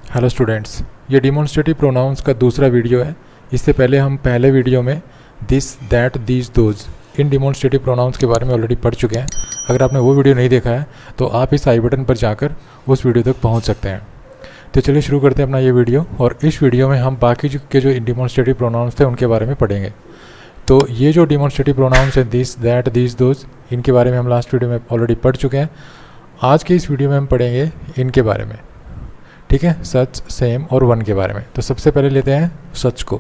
Hello students, ये demonstrative pronounce का दूसरा वीडियो है। इससे पहले हम पहले वीडियो में this, that, these, those in demonstrative pronounce के बारे में ऑलरेडी पढ़ चुके हैं। अगर आपने वो वीडियो नहीं देखा है तो आप इस आई बटन पर जाकर उस वीडियो तक पहुंच सकते हैं। तो चलिए शुरू करते हैं अपना ये वीडियो, और इस वीडियो में हम बाकी के जो डिमॉन्स्ट्रेटिव प्रोनाउंस थे उनके बारे में पढ़ेंगे। तो ये जो डिमॉन्स्ट्रेटिव प्रोनाउंस है दिस, दैट, दीज, दोज, इनके बारे में हम लास्ट वीडियो में ऑलरेडी पढ़ चुके हैं। आज के इस वीडियो में हम पढ़ेंगे इनके बारे में, ठीक है, सच, सेम और वन के बारे में। तो सबसे पहले लेते हैं सच को।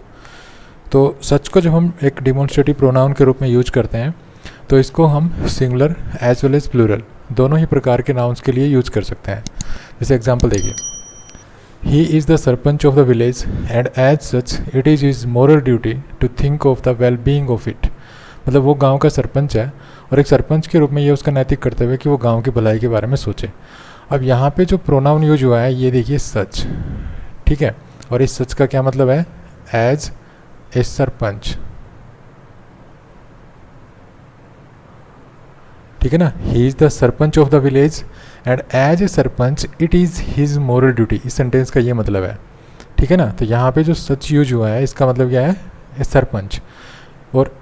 तो सच को जब हम एक डिमॉन्स्ट्रेटिव प्रोनाउन के रूप में यूज करते हैं तो इसको हम singular as well as plural दोनों ही प्रकार के नाउन्स के लिए यूज कर सकते हैं। जैसे एग्जांपल देखिए, he is the sarpanch of the village and as such it is his moral duty to think of the well being of it. मतलब वो गाँव का सरपंच है और एक सरपंच के रूप में ये उसका नैतिक कर्तव्य है कि वो गाँव की भलाई के बारे में सोचे। अब यहाँ पे जो प्रोनाउन यूज हुआ है ये देखिए सच, ठीक है, और इस सच का क्या मतलब है, एज ए सरपंच, ठीक है ना। He is the sarpanch of the village and as a sarpanch it is his moral duty, इस सेंटेंस का ये मतलब है, ठीक है ना। तो यहाँ पे जो सच यूज हुआ है इसका मतलब क्या है, ए सरपंच। और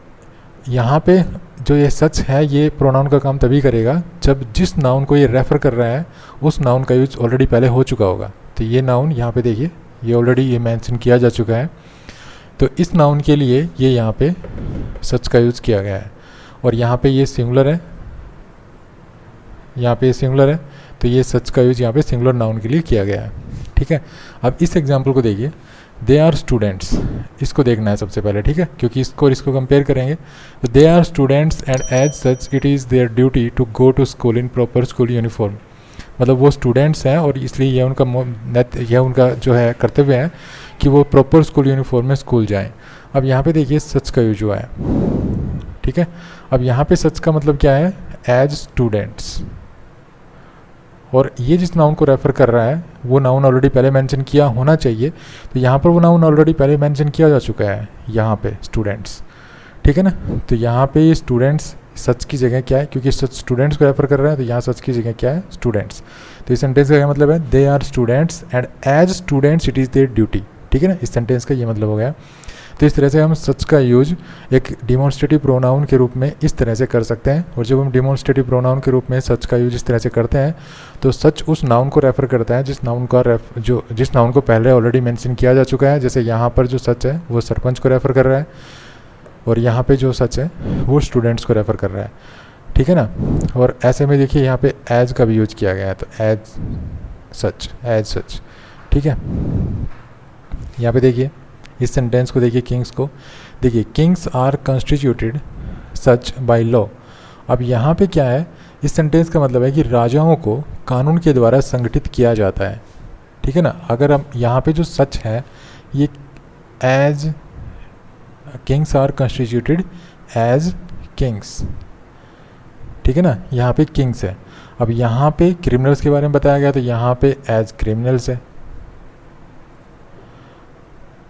यहाँ पे जो ये सच है ये प्रोनाउन का काम तभी करेगा जब जिस नाउन को ये रेफ़र कर रहा है उस नाउन का यूज ऑलरेडी पहले हो चुका होगा। तो ये नाउन यहाँ पे देखिए ये ऑलरेडी ये मेंशन किया जा चुका है, तो इस नाउन के लिए ये यहाँ पे सच का यूज़ किया गया है। और यहाँ पे ये सिंगुलर है, यहाँ पे ये सिंगुलर है, तो ये सच का यूज यहाँ पे सिंगुलर नाउन के लिए किया गया है, ठीक है। अब इस एग्जाम्पल को देखिए, दे आर स्टूडेंट्स, इसको देखना है सबसे पहले, ठीक है, क्योंकि इसको और इसको कंपेयर करेंगे। तो they are students and as such it is their duty to go to school in proper school uniform. मतलब वो स्टूडेंट्स हैं और इसलिए यह उनका जो है कर्तव्य है कि वो प्रॉपर स्कूल यूनिफॉर्म में स्कूल जाएं। अब यहाँ पे देखिए सच का यूज हुआ है, ठीक है। अब यहाँ पे सच का मतलब क्या है, एज स्टूडेंट्स, और ये जिस नाउन को रेफ़र कर रहा है वो नाउन ऑलरेडी पहले मेंशन किया होना चाहिए। तो यहाँ पर वो नाउन ऑलरेडी पहले मेंशन किया जा चुका है, यहाँ पे स्टूडेंट्स, ठीक है ना। तो यहाँ पे ये स्टूडेंट्स सच की जगह क्या है, क्योंकि सच स्टूडेंट्स को रेफ़र कर रहा है तो यहाँ सच की जगह क्या है, स्टूडेंट्स। तो इस सेंटेंस का क्या मतलब है, they are students and as students it is their duty, ठीक है ना। इस सेंटेंस का ये मतलब हो गया। तो इस तरह से हम सच का यूज एक डिमॉन्स्ट्रेटिव प्रोनाउन के रूप में इस तरह से कर सकते हैं। और जब हम डिमॉन्स्ट्रेटिव प्रोनाउन के रूप में सच का यूज इस तरह से करते हैं तो सच उस नाउन को रेफ़र करता है जिस नाउन को पहले ऑलरेडी मेंशन किया जा चुका है। जैसे यहाँ पर जो सच है वो सरपंच को रेफ़र कर रहा है और यहाँ पे जो सच है वो स्टूडेंट्स को रेफ़र कर रहा है, ठीक है ना। और ऐसे में देखिए यहाँ पे एज का भी यूज किया गया है, तो एज सच, ठीक है। यहाँ पे देखिए इस सेंटेंस को देखिए, किंग्स को देखिए, kings are constituted such by law. अब यहाँ पे क्या है, इस सेंटेंस का मतलब है कि राजाओं को कानून के द्वारा संगठित किया जाता है, ठीक है ना। अगर हम यहाँ पे जो सच है ये as kings are constituted as kings, ठीक है ना, यहाँ पे किंग्स है। अब यहाँ पे क्रिमिनल्स के बारे में बताया गया तो यहाँ पे एज क्रिमिनल्स है।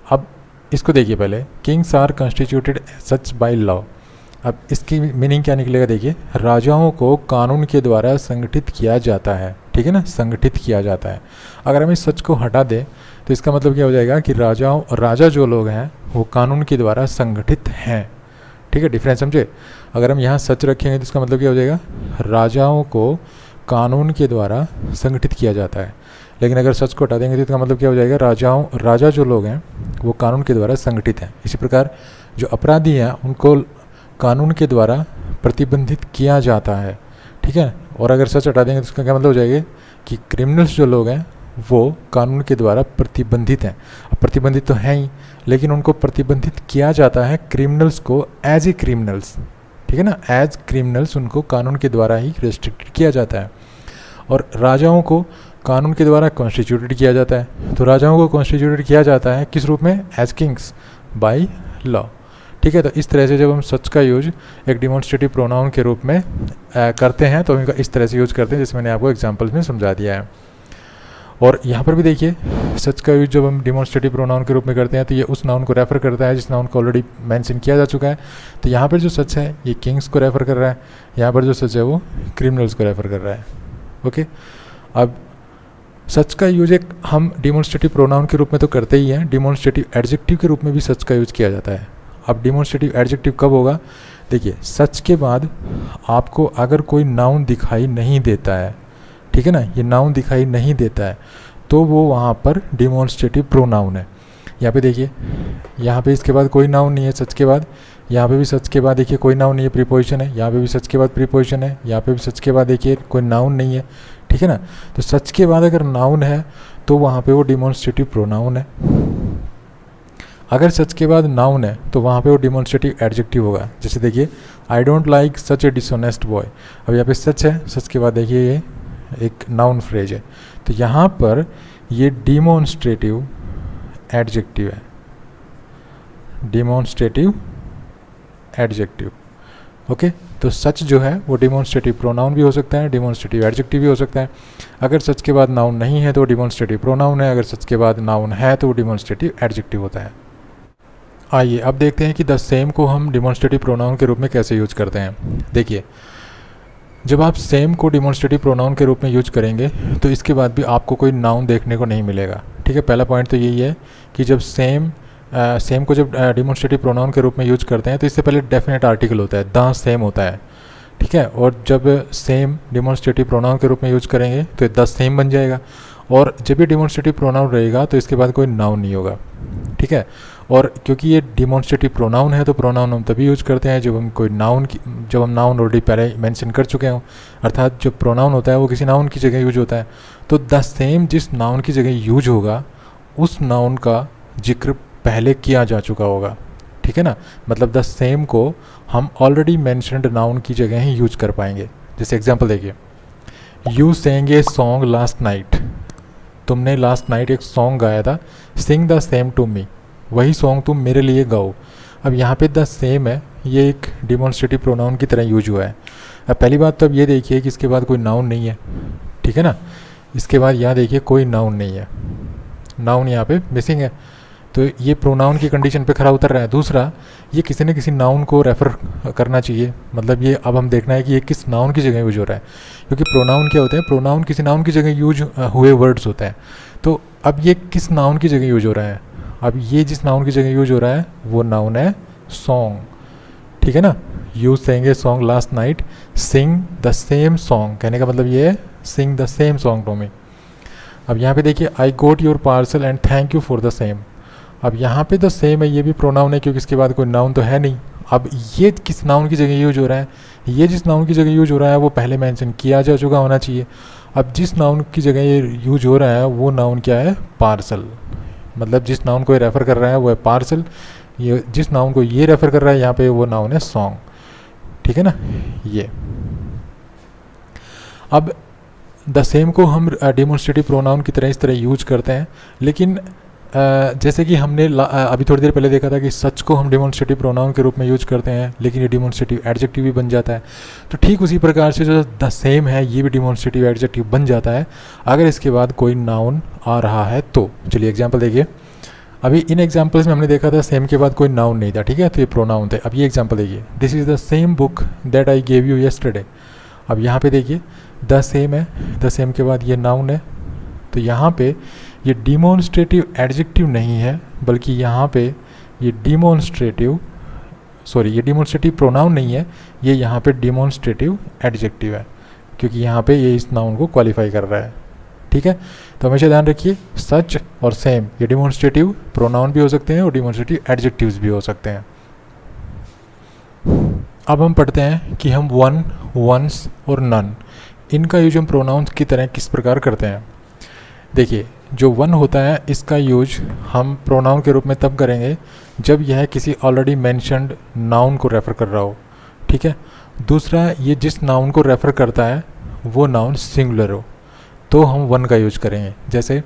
अब इसको देखिए पहले, kings are constituted such by law. अब इसकी मीनिंग क्या निकलेगा, देखिए, राजाओं को कानून के द्वारा संगठित किया जाता है, ठीक है ना, संगठित किया जाता है। अगर हम इस सच को हटा दें तो इसका मतलब क्या हो जाएगा कि राजा जो लोग हैं वो कानून के द्वारा संगठित हैं, ठीक है। डिफरेंस समझे। अगर हम यहाँ सच रखेंगे तो इसका मतलब क्या हो जाएगा, राजाओं को कानून के द्वारा संगठित किया जाता है। लेकिन अगर सच को हटा देंगे तो इसका मतलब क्या हो जाएगा, राजा जो लोग हैं वो कानून के द्वारा संगठित हैं। इसी प्रकार जो अपराधी हैं उनको कानून के द्वारा प्रतिबंधित किया जाता है, ठीक है। और अगर सच हटा देंगे तो इसका क्या मतलब हो जाएगा कि क्रिमिनल्स जो लोग हैं वो कानून के द्वारा प्रतिबंधित हैं। अब प्रतिबंधित तो हैं ही, लेकिन उनको प्रतिबंधित किया जाता है क्रिमिनल्स को एज ए क्रिमिनल्स, ठीक है ना, एज क्रिमिनल्स उनको कानून के द्वारा ही रेस्ट्रिक्टेड किया जाता है। और राजाओं को कानून के द्वारा कॉन्स्टिट्यूटेड किया जाता है। तो राजाओं को कॉन्स्टिट्यूटेड किया जाता है किस रूप में, एज किंग्स बाय लॉ, ठीक है। तो इस तरह से जब हम सच का यूज एक डिमॉन्स्ट्रेटिव प्रोनाउन के रूप में करते हैं तो हम इनका इस तरह से यूज करते हैं जैसे मैंने आपको एग्जांपल्स में समझा दिया है। और यहाँ पर भी देखिए सच का यूज जब हम डिमॉन्स्ट्रेटिव प्रोनाउन के रूप में करते हैं तो ये उस नाउन को रेफ़र करता है जिस नाउन को ऑलरेडी मेंशन किया जा चुका है। तो यहाँ पर जो सच है ये किंग्स को रेफ़र कर रहा है, यहाँ पर जो सच है वो क्रिमिनल्स को रेफ़र कर रहा है, ओके। अब सच का यूज एक हम डिमॉन्स्ट्रेटिव प्रोनाउन के रूप में तो करते ही हैं, डिमॉन्स्ट्रेटिव एडजेक्टिव के रूप में भी सच का यूज किया जाता है। अब डिमॉन्स्ट्रेटिव एडजेक्टिव कब होगा? देखिए, सच के बाद आपको अगर कोई नाउन दिखाई नहीं देता है, ठीक है ना, ये नाउन दिखाई नहीं देता है, तो वो वहाँ पर डिमॉन्स्ट्रेटिव प्रोनाउन है। यहाँ पे देखिए, यहाँ पे इसके बाद कोई नाउन नहीं है सच के बाद, यहाँ पे भी सच के बाद देखिए कोई नाउन नहीं है, प्रीपोजिशन है, यहाँ पे भी सच के बाद प्रीपोजिशन है, यहाँ पे भी सच के बाद देखिए कोई नाउन नहीं है, ठीक है ना। तो सच के बाद अगर नाउन है तो वहाँ पे वो डिमॉन्स्ट्रेटिव प्रोनाउन है। अगर सच के बाद नाउन है तो वहाँ पे वो डिमॉन्स्ट्रेटिव एडजेक्टिव होगा। जैसे देखिए, I don't like such A dishonest boy. अब यहाँ पे सच है, सच के बाद देखिए ये एक नाउन फ्रेज है, तो यहाँ पर ये डिमॉन्स्ट्रेटिव एडजेक्टिव है, डिमॉन्स्ट्रेटिव एडजेक्टिव। ओके, तो सच जो है वो डिमॉन्स्ट्रेटिव प्रोनाउन भी हो सकता है, डिमॉन्स्ट्रेटिव एडजेक्टिव भी हो सकता है। अगर सच के बाद नाउन नहीं है तो डिमॉन्स्ट्रेटिव प्रोनाउन है, अगर सच के बाद नाउन है तो वो डिमॉन्स्ट्रेटिव एडजेक्टिव होता है। आइए अब देखते हैं कि द सेम को हम डिमॉन्स्ट्रेटिव प्रोनाउन के रूप में कैसे यूज करते हैं। देखिए, जब आप सेम को डिमॉन्स्ट्रेटिव प्रोनाउन के रूप में यूज करेंगे तो इसके बाद भी आपको कोई नाउन देखने को नहीं मिलेगा, ठीक है। पहला पॉइंट तो यही है कि जब सेम को जब डिमॉन्स्ट्रेटिव प्रोनाउन के रूप में यूज करते हैं तो इससे पहले डेफिनेट आर्टिकल होता है, द सेम होता है, ठीक है। और जब सेम डिमॉन्स्ट्रेटिव प्रोनाउन के रूप में यूज करेंगे तो द सेम बन जाएगा, और जब ये डिमॉन्स्ट्रेटिव प्रोनाउन रहेगा तो इसके बाद कोई नाउन नहीं होगा, ठीक है। और क्योंकि ये डिमॉन्स्ट्रेटिव प्रोनाउन है तो प्रोनाउन हम तभी यूज करते हैं जब हम कोई जब हम नाउन ऑलरेडी पहले मेंशन कर चुके हों, अर्थात जब प्रोनाउन होता है वो किसी नाउन की जगह यूज होता है। तो द सेम जिस नाउन की जगह यूज होगा उस नाउन का जिक्र पहले किया जा चुका होगा, ठीक है ना। मतलब द सेम को हम ऑलरेडी मेंशन्ड नाउन की जगह ही यूज कर पाएंगे। जैसे एग्जांपल देखिए, you sang a song last night, तुमने लास्ट नाइट एक सॉन्ग गाया था, sing the same to me, वही सॉन्ग तुम मेरे लिए गाओ। अब यहाँ पे द सेम है, ये एक डिमॉन्स्ट्रेटिव प्रोनाउन की तरह यूज हुआ है। अब पहली बात तो अब ये देखिए कि इसके बाद कोई नाउन नहीं है, ठीक है ना। इसके बाद यहाँ देखिए कोई नाउन नहीं है, नाउन यहाँ पे मिसिंग है, तो ये प्रोनाउन की कंडीशन पे खरा उतर रहा है। दूसरा, ये किसी न किसी नाउन को रेफ़र करना चाहिए, मतलब ये अब हम देखना है कि ये किस नाउन की जगह यूज हो रहा है, क्योंकि प्रोनाउन क्या होते हैं, प्रोनाउन किसी नाउन की जगह यूज हुए वर्ड्स होते हैं। तो अब ये किस नाउन की जगह यूज हो रहा है? अब ये जिस नाउन की जगह यूज हो रहा है वो नाउन है सॉन्ग, ठीक है ना। You sang a song last night, sing the same song, कहने का मतलब ये है sing the same song to me. अब यहाँ पे देखिए, I got your parcel and thank you for the same. अब यहाँ पे द सेम है, ये भी प्रोनाउन है क्योंकि इसके बाद कोई नाउन तो है नहीं। अब ये किस नाउन की जगह यूज हो रहा है? ये जिस नाउन की जगह यूज हो रहा है वो पहले मेंशन किया जा चुका होना चाहिए। अब जिस नाउन की जगह ये यूज हो रहा है वो नाउन क्या है? पार्सल। मतलब जिस नाउन को ये रेफ़र कर रहा है वो है पार्सल, ये जिस नाउन को ये रेफ़र कर रहा है यहाँ पे वो नाउन है सॉन्ग, ठीक है ना। ये अब द सेम को हम डिमॉन्स्ट्रेटिव प्रोनाउन की तरह इस तरह यूज करते हैं, लेकिन जैसे कि हमने अभी थोड़ी देर पहले देखा था कि सच को हम डिमॉन्स्ट्रेटिव प्रोनाउन के रूप में यूज करते हैं, लेकिन ये डिमॉन्स्ट्रेटिव एडजेक्टिव भी बन जाता है। तो ठीक उसी प्रकार से जो द सेम है ये भी डिमॉन्स्ट्रेटिव एडजेक्टिव बन जाता है अगर इसके बाद कोई नाउन आ रहा है तो। चलिए एग्जांपल देखिए, अभी इन एग्जांपल्स में हमने देखा था सेम के बाद कोई नाउन नहीं था, ठीक है, तो ये प्रोनाउन थे। अब ये एग्जांपल देखिए, this is the same book that I gave you yesterday. अब यहाँ पे देखिए द सेम है, द सेम के बाद ये नाउन है, तो यहाँ पे ये डिमॉन्स्ट्रेटिव एडजेक्टिव नहीं है, बल्कि यहाँ पे ये डिमॉन्स्ट्रेटिव प्रोनाउन नहीं है, ये यहाँ पे डिमॉन्स्ट्रेटिव एडजेक्टिव है, क्योंकि यहाँ पे ये इस नाउन को क्वालिफाई कर रहा है, ठीक है। तो हमेशा ध्यान रखिए, सच और सेम ये डिमॉन्स्ट्रेटिव प्रोनाउन भी हो सकते हैं और डिमॉन्स्ट्रेटिव एडजेक्टिव्स भी हो सकते हैं। अब हम पढ़ते हैं कि हम वन, वंस और नन इनका यूज हम प्रोनाउंस की तरह किस प्रकार करते हैं। देखिए, जो वन होता है इसका यूज हम प्रोनाउन के रूप में तब करेंगे जब यह किसी ऑलरेडी मेंशन्ड नाउन को रेफ़र कर रहा हो, ठीक है। दूसरा, ये जिस नाउन को रेफ़र करता है वो नाउन सिंगुलर हो, तो हम वन का यूज करेंगे। जैसे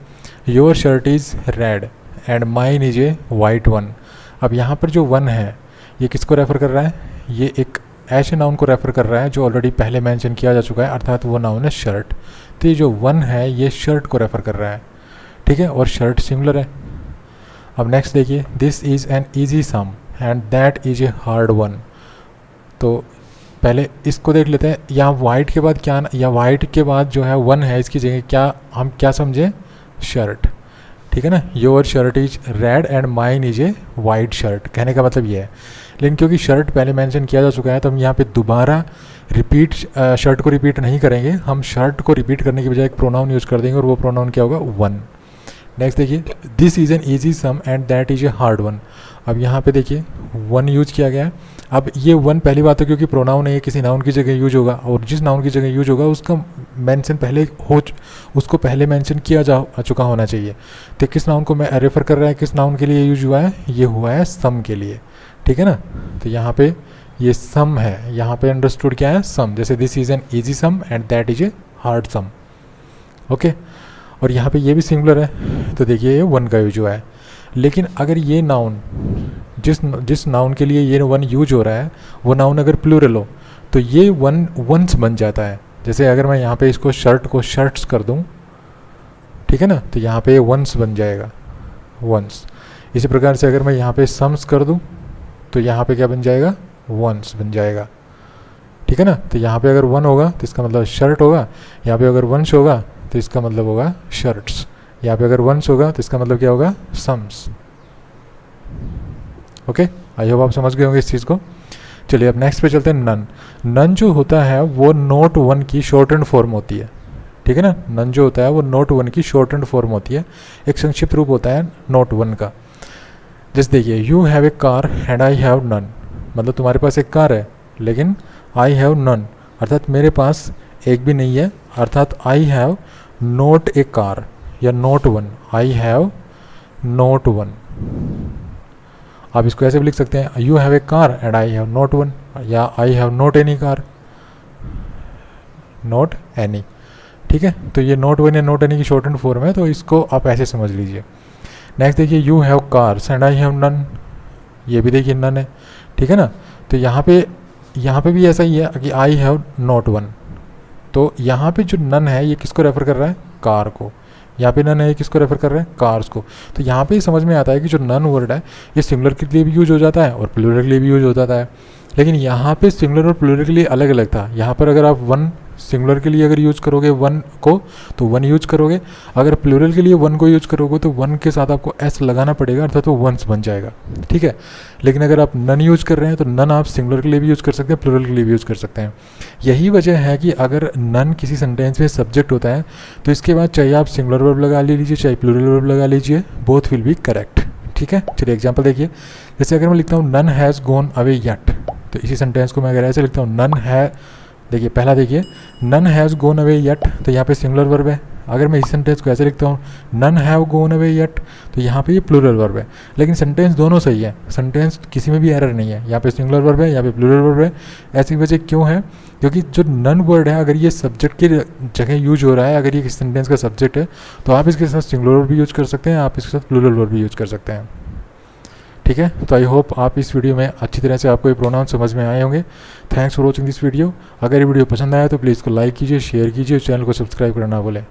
your shirt is red and mine is a white one. अब यहाँ पर जो वन है ये किसको रेफ़र कर रहा है? ये एक ऐसे नाउन को रेफ़र कर रहा है जो ऑलरेडी पहले मेंशन किया जा चुका है, अर्थात वो नाउन है शर्ट। तो ये जो वन है ये शर्ट को रेफ़र कर रहा है, ठीक है, और शर्ट सिंगुलर है। अब नेक्स्ट देखिए, this is an easy sum and that is a hard one. तो पहले इसको देख लेते हैं। यहाँ वाइट के बाद क्या, या वाइट के बाद जो है वन है, इसकी जगह क्या हम क्या समझे, शर्ट, ठीक है ना। Your shirt is red and mine is a white shirt, कहने का मतलब ये है। लेकिन क्योंकि शर्ट पहले मेंशन किया जा चुका है तो हम यहाँ पे दोबारा रिपीट शर्ट को रिपीट नहीं करेंगे, हम शर्ट को रिपीट करने की बजाय एक प्रोनाउन यूज़ कर देंगे और वो प्रोनाउन क्या होगा, वन। नेक्स्ट देखिए, this is an easy sum and that is a hard one. अब यहाँ पे देखिए वन यूज किया गया है। अब ये वन पहली बात है क्योंकि प्रोनाउन है, किसी नाउन की जगह यूज होगा, और जिस नाउन की जगह यूज होगा उसका मेंशन पहले उसको पहले मेंशन किया जा चुका होना चाहिए। तो किस नाउन को मैं रेफर कर रहा है, किस नाउन के लिए यूज हुआ है, ये हुआ है सम के लिए, ठीक है ना। तो यहाँ पे ये सम है, यहाँ पे अंडरस्टूड क्या है, सम। जैसे this is an easy sum and that is a hard sum, okay. और यहाँ पे ये भी सिंगुलर है, तो देखिए ये वन का यूज हुआ है। लेकिन अगर ये नाउन जिस नाउन के लिए ये वन यूज हो रहा है वो नाउन अगर प्लूरल हो तो ये वन वंस बन जाता है। जैसे अगर मैं यहाँ पे इसको शर्ट को शर्ट्स कर दूँ, ठीक है ना, तो यहाँ पे वंस बन जाएगा, वंस। इसी प्रकार से अगर मैं यहाँ पे सम्स कर दूँ तो यहाँ पे क्या बन जाएगा, वंस बन जाएगा, ठीक है ना। तो यहाँ पे अगर वन होगा तो इसका मतलब शर्ट होगा, यहाँ पे अगर वंस होगा तो इसका मतलब होगा शर्ट्स, यहाँ पे अगर वंस होगा तो इसका मतलब क्या होगा, सम्स, ओके। आई होप आप समझ गए होंगे इस चीज़ को। चलिए अब नेक्स्ट पे चलते हैं, नन। नन जो होता है वो नोट वन की शॉर्टेंड फॉर्म होती है, ठीक है ना। नन जो होता है वो नोट वन की शॉर्टेंड फॉर्म होती है, एक संक्षिप्त रूप होता है नोट वन का। जैसे देखिए, you have a car and I have none, मतलब तुम्हारे पास एक कार है लेकिन आई हैव नन, अर्थात मेरे पास एक भी नहीं है, अर्थात I have not a car या not one, I have not one. आप इसको ऐसे भी लिख सकते हैं, you have a car and I have not one, या I have not any car, not any, ठीक है। तो ये नोट वन या नोट एनी की शॉर्ट एंड फॉर्म है, तो इसको आप ऐसे समझ लीजिए। नेक्स्ट देखिए, you have cars and I have none, ये भी देखिए नन है, ठीक है ना। तो यहाँ पे भी ऐसा ही है कि आई हैव नोट वन, तो यहाँ पे जो नन है ये किसको रेफर कर रहा है, कार को। यहाँ पे नन है किसको रेफर कर रहे हैं, कार्स को। तो यहाँ पे समझ में आता है कि जो नन वर्ड है ये सिंगुलर के लिए भी यूज हो जाता है और प्लूरल के लिए भी यूज हो जाता है। लेकिन यहाँ पे सिंगुलर और प्लूरल के लिए अलग अलग था। यहाँ पर अगर आप वन सिंगुलर के लिए अगर यूज करोगे वन को तो वन यूज करोगे, अगर प्लूरल के लिए वन को यूज करोगे तो वन के साथ आपको एस लगाना पड़ेगा, अर्थात वो वंस बन जाएगा, ठीक है। लेकिन अगर आप नन यूज कर रहे हैं तो नन आप सिंगुलर के लिए भी यूज कर सकते हैं, प्लूरल के लिए भी यूज कर सकते हैं। यही वजह है कि अगर नन किसी सेंटेंस में सब्जेक्ट होता है तो इसके बाद चाहे आप सिंगुलर वर्ब लगा लीजिए चाहे प्लूरल वर्ब लगा लीजिए, बोथ विल बी करेक्ट, ठीक है। चलिए एग्जाम्पल देखिए, जैसे अगर मैं लिखता हूँ none has gone away yet, तो इसी सेंटेंस को मैं अगर ऐसे लिखता हूँ नन है, देखिए पहला देखिए none has gone away yet, तो यहाँ पे सिंगुलर वर्ब है। अगर मैं इस सेंटेंस को ऐसे लिखता हूँ none have gone away yet, तो यहाँ पे ये प्लूरल वर्ब है। लेकिन सेंटेंस दोनों सही है, सेंटेंस किसी में भी एरर नहीं है, यहाँ पे सिंगुलर वर्ब है, यहाँ पे प्लूरल वर्ब है। ऐसी वजह क्यों है, क्योंकि जो नन वर्ड है अगर ये सब्जेक्ट की जगह यूज हो रहा है, अगर ये किसी सेंटेंस का सब्जेक्ट है तो आप इसके साथ सिंगुलर वर्ब भी यूज कर सकते हैं, आप इसके साथ प्लूरल वर्ब भी यूज कर सकते हैं, ठीक है। तो आई होप आप इस वीडियो में अच्छी तरह से आपको ये प्रोनाउन समझ में आए होंगे। Thanks for watching this video. अगर ये वीडियो पसंद आया तो प्लीज़ इसको लाइक कीजिए, शेयर कीजिए, चैनल को सब्सक्राइब करना ना भूलें।